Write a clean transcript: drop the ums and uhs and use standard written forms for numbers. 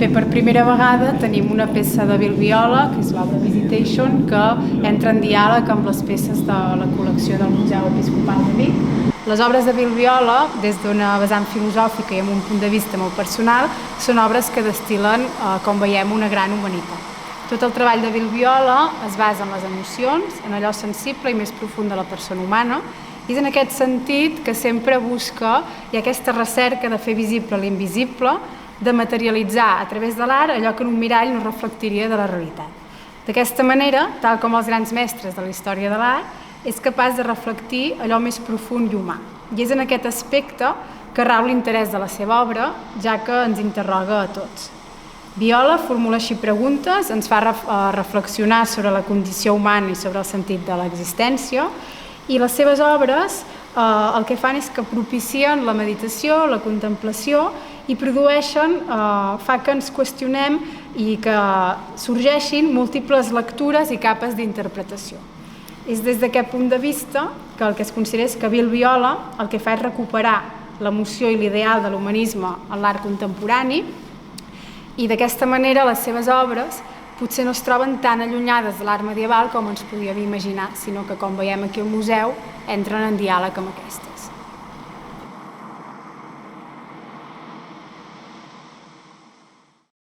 Bé, per primera vegada tenim una peça de Bill Viola, que és l'obra Visitation, que entra en diàleg amb les peces de la col·lecció del Museu Episcopal de Vic. Les obres de Bill Viola, des d'una vessant filosòfica i amb un punt de vista molt personal, són obres que destil·len, com veiem, una gran humanitat. Tot el treball de Bill Viola es basa en les emocions, en allò sensible i més profund de la persona humana, i és en aquest sentit que sempre busca, i aquesta recerca de fer visible l'invisible, de materialitzar a través de l'art allò que en un mirall no reflectiria de la realitat. D'aquesta manera, tal com els grans mestres de la història de l'art, és capaç de reflectir allò més profund i humà. I és en aquest aspecte que rau l'interès de la seva obra, ja que ens interroga a tots. Viola formula així preguntes, ens fa reflexionar sobre la condició humana i sobre el sentit de l'existència, i les seves obres el que fan és que propicien la meditació, la contemplació i produeixen, fa que ens qüestionem i que sorgeixin múltiples lectures i capes d'interpretació. És des d'aquest punt de vista que el que es considera és que Bill Viola el que fa és recuperar l'emoció i l'ideal de l'humanisme en l'art contemporani i d'aquesta manera les seves obres potser no es troben tan allunyades de l'art medieval com ens podíem imaginar, sinó que, com veiem aquí al museu, entren en diàleg amb aquesta.